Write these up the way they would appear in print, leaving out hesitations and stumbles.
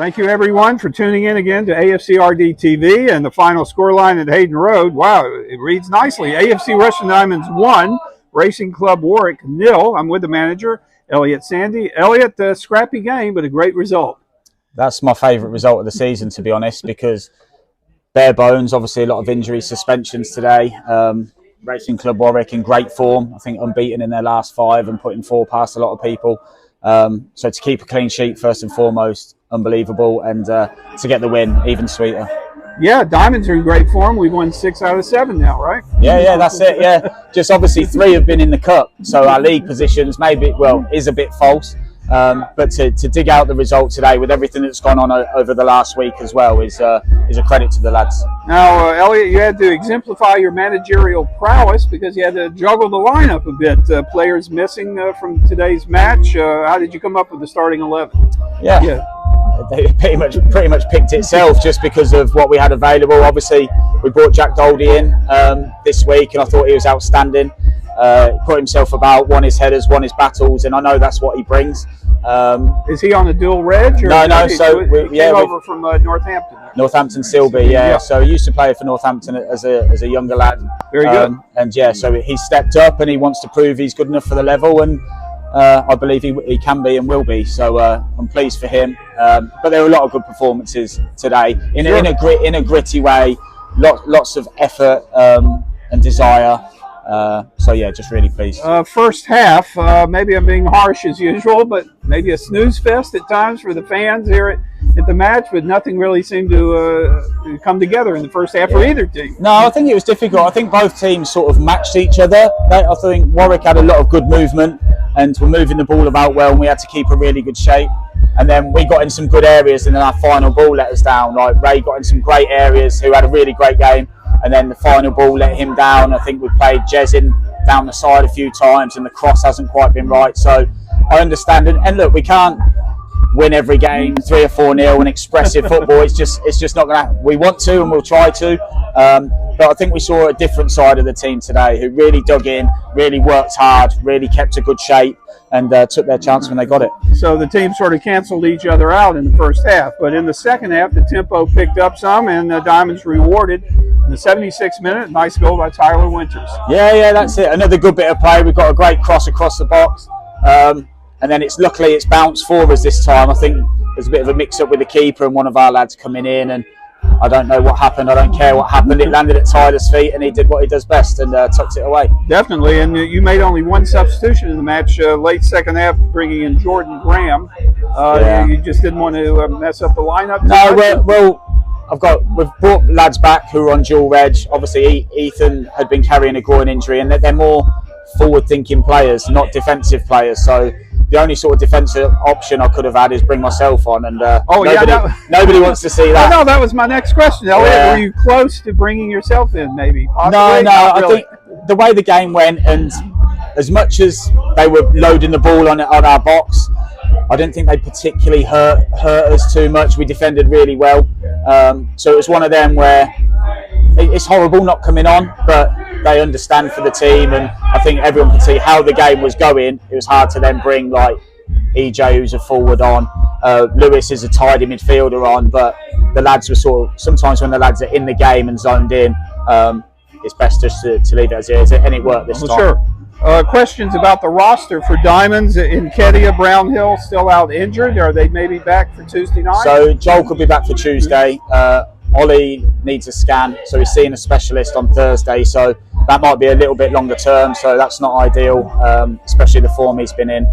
Thank you, everyone, for tuning in again to AFCRDTV and the final scoreline at Hayden Road. Wow, it reads nicely. AFC Russian Diamonds 1, Racing Club Warwick 0. I'm with the manager, Elliot Sandy. Elliot, a scrappy game, but a great result. That's my favourite result of the season, to be honest, because bare bones, obviously a lot of injuries, suspensions today. Racing Club Warwick in great form, I think unbeaten in their last 5 and putting 4 past a lot of people. So to keep a clean sheet, first and foremost, unbelievable, and to get the win, even sweeter. Yeah, Diamonds are in great form. We've won 6 out of 7 now, right? Yeah, that's it, yeah. Just obviously 3 have been in the cup, so our league positions maybe, well, is a bit false. But to dig out the result today with everything that's gone on over the last week as well is a credit to the lads. Now, Elliot, you had to exemplify your managerial prowess because you had to juggle the lineup a bit. Players missing from today's match. How did you come up with the starting 11? Yeah. They pretty much picked itself just because of what we had available. Obviously, we brought Jack Doldy in this week, and I thought he was outstanding. Put himself about, won his headers, won his battles, and I know that's what he brings. Is he on a dual reg? Or no. So he came over from Northampton. Northampton Silby, yeah. So he used to play for Northampton as a younger lad. Very good. And yeah, so he stepped up and he wants to prove he's good enough for the level, and I believe he can be and will be. So I'm pleased for him. But there were a lot of good performances today in a gritty way. Lots of effort and desire. So yeah, just really pleased. First half, maybe I'm being harsh as usual, but maybe a snooze fest at times for the fans here at the match, but nothing really seemed to come together in the first half for either team. No, I think it was difficult. I think both teams sort of matched each other. I think Warwick had a lot of good movement and were moving the ball about well, and we had to keep a really good shape. And then we got in some good areas, and then our final ball let us down. Like Ray got in some great areas, who had a really great game. And then the final ball let him down. I think we played Jez in down the side a few times, and the cross hasn't quite been right. So I understand it. And look, we can't win every game 3 or 4-0 and expressive football. It's just not going to happen. We want to, and we'll try to. But I think we saw a different side of the team today, who really dug in, really worked hard, really kept a good shape, and took their chance when they got it. So the team sort of canceled each other out in the first half. But in the second half, the tempo picked up some, and the Diamonds rewarded. In the 76th minute, nice goal by Tyler Winters. Yeah, that's it. Another good bit of play. We've got a great cross across the box. And then luckily it's bounced for us this time. I think there's a bit of a mix-up with the keeper and one of our lads coming in, and I don't know what happened. I don't care what happened. It landed at Tyler's feet, and he did what he does best and tucked it away. Definitely, and you made only one substitution in the match, late second half, bringing in Jordan Graham. You just didn't want to mess up the lineup? No, we've brought lads back who are on dual reg. Obviously, Ethan had been carrying a groin injury, and they're more forward-thinking players, not defensive players. So the only sort of defensive option I could have had is bring myself on, and nobody wants to see that. No, that was my next question. Elliot, were you close to bringing yourself in, maybe? Possibly? No. Really. I think the way the game went, and as much as they were loading the ball on our box, I didn't think they particularly hurt us too much. We defended really well. So it was one of them where it's horrible not coming on, but they understand for the team, and I think everyone could see how the game was going. It was hard to then bring like EJ, who's a forward, on. Lewis is a tidy midfielder on, but the lads were sort of, sometimes when the lads are in the game and zoned in, it's best just to leave it as it is, and it worked this time. Sure. Questions about the roster for Diamonds. In Kedia, Brownhill still out injured. Are they maybe back for Tuesday night? So Joel could be back for Tuesday. Ollie needs a scan, so he's seeing a specialist on Thursday. So that might be a little bit longer term. So that's not ideal, especially the form he's been in.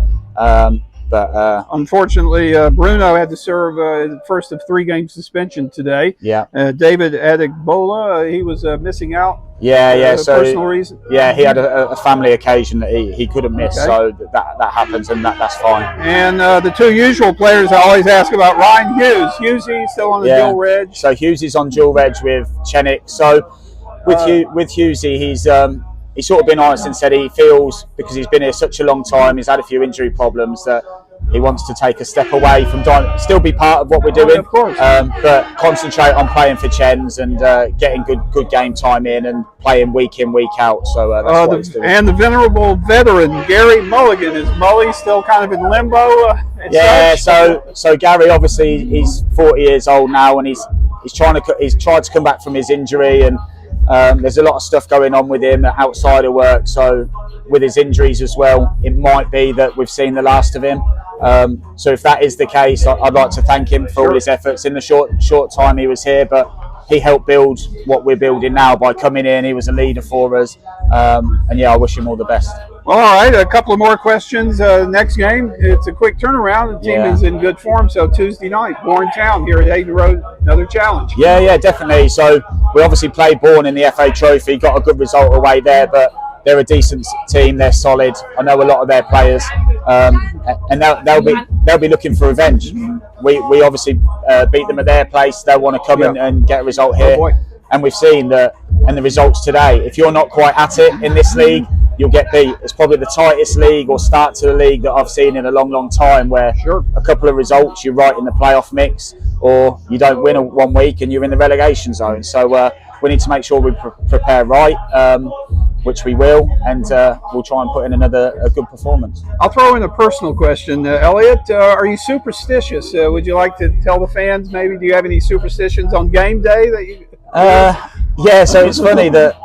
But unfortunately, Bruno had to serve the first of 3-game suspension today. Yeah. David Adegbola, he was missing out. Yeah. So personal reason. Yeah, he had a family occasion that he couldn't miss. Okay. So that happens, and that's fine. And the 2 usual players I always ask about: Ryan Hughes. Hughesy still on the dual reg. So Hughesy's on dual reg with Chenik. So with Hughesy, he's sort of been honest and said he feels, because he's been here such a long time, he's had a few injury problems, that he wants to take a step away from still be part of what we're doing, of course. but concentrate on playing for Chens and getting good game time in playing week in, week out. So that's what he's doing. And the venerable veteran Gary Mulligan, is Mully still kind of in limbo? Yeah, so Gary, obviously he's 40 years old now, and he's tried to come back from his injury, and there's a lot of stuff going on with him outside of work. So with his injuries as well, it might be that we've seen the last of him. So if that is the case, I'd like to thank him for all his efforts in the short time he was here, but he helped build what we're building now by coming in. He was a leader for us, and yeah, I wish him all the best. Well, all right, a couple of more questions. Next game, it's a quick turnaround. The team is in good form, so Tuesday night, Bourne Town here at Hayden Road, another challenge. Yeah, definitely. So we obviously played Bourne in the FA Trophy, got a good result away there, but they're a decent team. They're solid. I know a lot of their players, and they'll be looking for revenge. We obviously beat them at their place. They'll want to come and get a result here, and we've seen that. And the results today, if you're not quite at it in this league, you'll get beat. It's probably the tightest league or start to the league that I've seen in a long time, where a couple of results you're right in the playoff mix, or you don't win one week and you're in the relegation zone. So we need to make sure we prepare right, which we will, and we'll try and put in a good performance. I'll throw in a personal question. Elliot, are you superstitious? Would you like to tell the fans maybe, do you have any superstitions on game day that you... Yeah, so it's funny that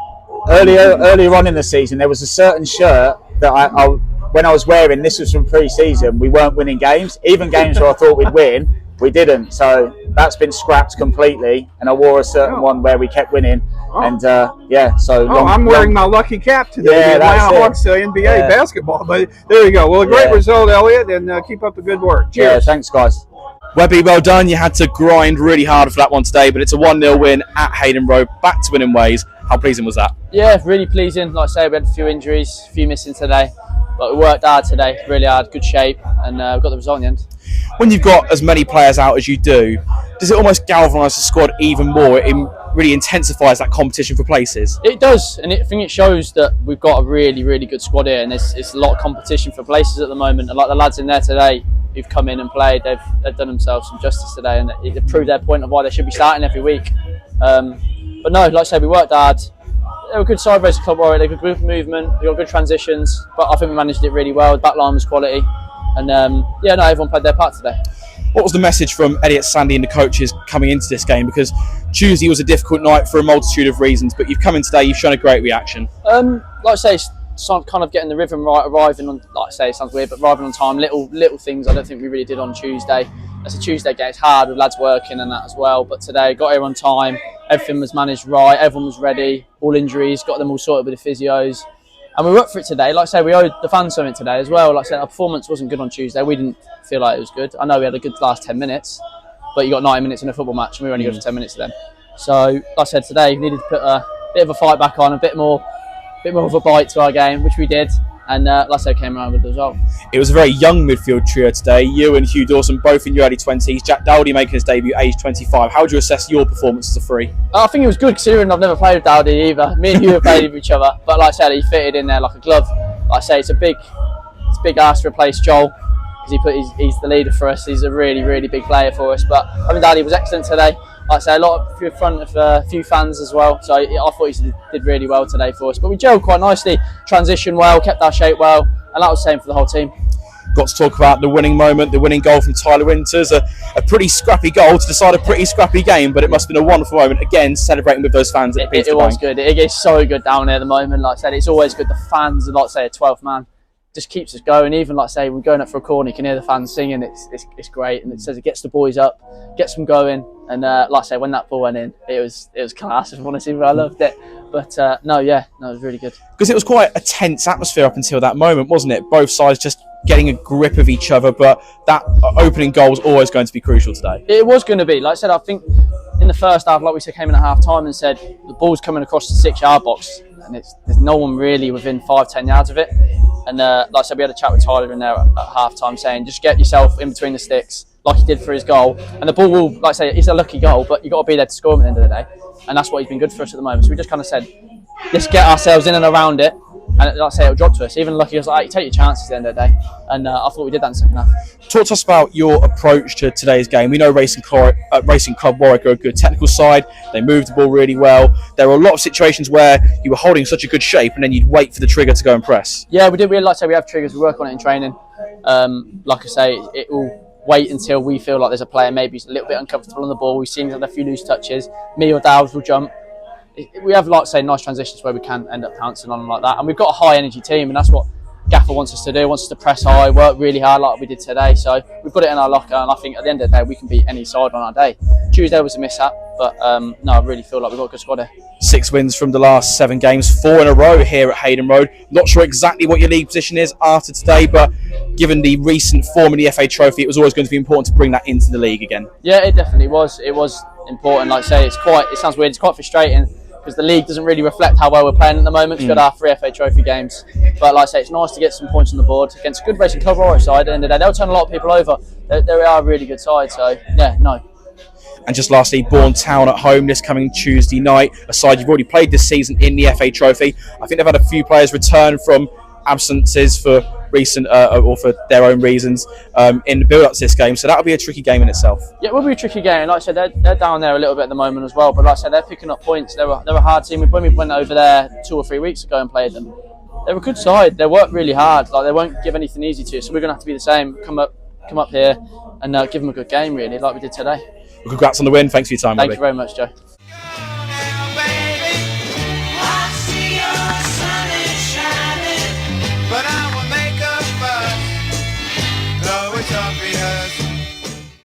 earlier on in the season, there was a certain shirt that I when I was wearing, this was from pre-season, we weren't winning games. Even games where I thought we'd win, we didn't. So that's been scrapped completely, and I wore a certain one where we kept winning. And I'm wearing my lucky cap today. The Atlanta Hawks NBA basketball. But there you go. Well, a great result, Elliot, and keep up the good work. Cheers. Yeah, thanks, guys. Webby, well done. You had to grind really hard for that one today, but it's a 1-0 win at Hayden Road, back to winning ways. How pleasing was that? Yeah, really pleasing. Like I say, we had a few injuries, a few missing today, but we worked hard today, really hard, good shape, and we got the result in the end. When you've got as many players out as you do, does it almost galvanise the squad even more? It really intensifies that competition for places? It does, and I think it shows that we've got a really good squad here, and it's a lot of competition for places at the moment. And like the lads in there today who've come in and played, they've done themselves some justice today, and they've proved their point of why they should be starting every week. But no, like I say, we worked hard. They were a good side race club, Warwick. They got good movement, they got good transitions, but I think we managed it really well. The back line was quality, and everyone played their part today. What was the message from Elliot, Sandy and the coaches coming into this game? Because Tuesday was a difficult night for a multitude of reasons, but you've come in today, you've shown a great reaction. Like I say, it's kind of getting the rhythm right, arriving on, like I say, it sounds weird, but arriving on time, little things I don't think we really did on Tuesday. It's a Tuesday game, it's hard with lads working and that as well, but today got here on time, everything was managed right, everyone was ready, all injuries, got them all sorted with the physios. And we were up for it today. Like I say, we owed the fans something today as well. Like I said, our performance wasn't good on Tuesday. We didn't feel like it was good. I know we had a good last 10 minutes, but you got 90 minutes in a football match and we were only good for 10 minutes of them. So, like I said, today we needed to put a bit of a fight back on, a bit more of a bite to our game, which we did. And like I said, came around with the result. It was a very young midfield trio today. You and Hugh Dawson, both in your early 20s. Jack Dowdy making his debut aged 25. How would you assess your performance as a free? I think it was good considering I've never played with Dowdy either. Me and Hugh have played with each other. But like I said, he fitted in there like a glove. Like I say, it's a big ask to replace Joel, because he's the leader for us. He's a really big player for us. But I mean, Dowdy was excellent today. Like I say, a lot in front of a few fans as well. So I thought he did really well today for us. But we gelled quite nicely, transitioned well, kept our shape well, and that was the same for the whole team. Got to talk about the winning moment, the winning goal from Tyler Winters. A pretty scrappy goal to decide a pretty scrappy game, but it must have been a wonderful moment. Again, celebrating with those fans at Peter It was good. It is so good down there at the moment. Like I said, it's always good. The fans, and like I say, a 12th man, just keeps us going. Even like I say, we're going up for a corner, you can hear the fans singing. It's great, and it says it gets the boys up, gets them going. And like I say, when that ball went in, it was class. If you want to see where I loved it. But it was really good. Because it was quite a tense atmosphere up until that moment, wasn't it? Both sides just getting a grip of each other, but that opening goal was always going to be crucial today. It was going to be. Like I said, I think in the first half, like we said, came in at half time and said the ball's coming across the 6-yard box, and there's no one really within 5-10 yards of it. And like I said, we had a chat with Tyler in there at half time saying, just get yourself in between the sticks like he did for his goal. And the ball will, like I say, it's a lucky goal, but you've got to be there to score at the end of the day. And that's what he's been good for us at the moment. So we just kind of said, let's get ourselves in and around it, and like I say, it'll drop to us. Even lucky, I was like, hey, take your chances at the end of the day, and I thought we did that in the second half. Talk to us about your approach to today's game. We know Racing Club Warwick are a good technical side. They moved the ball really well. There were a lot of situations where you were holding such a good shape and then you'd wait for the trigger to go and press. Yeah, we did. We like I say, we have triggers. We work on it in training. Like I say, it will wait until we feel like there's a player maybe a little bit uncomfortable on the ball. We've seen a few loose touches. Me or Dowes will jump. We have, like I say, nice transitions where we can end up pouncing on them like that. And we've got a high energy team, and that's what Gaffer wants us to do. Wants us to press high, work really hard like we did today. So we've got it in our locker, and I think at the end of the day we can beat any side on our day. Tuesday was a mishap, but no, I really feel like we've got a good squad here. 6 wins from the last 7 games, 4 in a row here at Hayden Road. Not sure exactly what your league position is after today, but given the recent form in the FA Trophy, it was always going to be important to bring that into the league again. Yeah, it definitely was. It was important. Like I say, it sounds weird, it's quite frustrating because the league doesn't really reflect how well we're playing at the moment. We've got our 3 FA Trophy games, but like I say, it's nice to get some points on the board against a good Racing Club Warwick side. At the end of the day, they'll turn a lot of people over. They are a really good side, so yeah, no. And just lastly, Bourne Town at home this coming Tuesday night. A side you've already played this season in the FA Trophy. I think they've had a few players return from absences for recent or for their own reasons in the build-up to this game. So that'll be a tricky game in itself. Yeah, it will be a tricky game. Like I said, they're down there a little bit at the moment as well. But like I said, they're picking up points. They're a hard team. When we went over there 2 or 3 weeks ago and played them, they're a good side. They work really hard. Like they won't give anything easy to us. So we're going to have to be the same. Come up here and give them a good game, really, like we did today. Well, congrats on the win. Thanks for your time, Thank Robbie. you very much, Joe. But I will make a fuss, though it's obvious.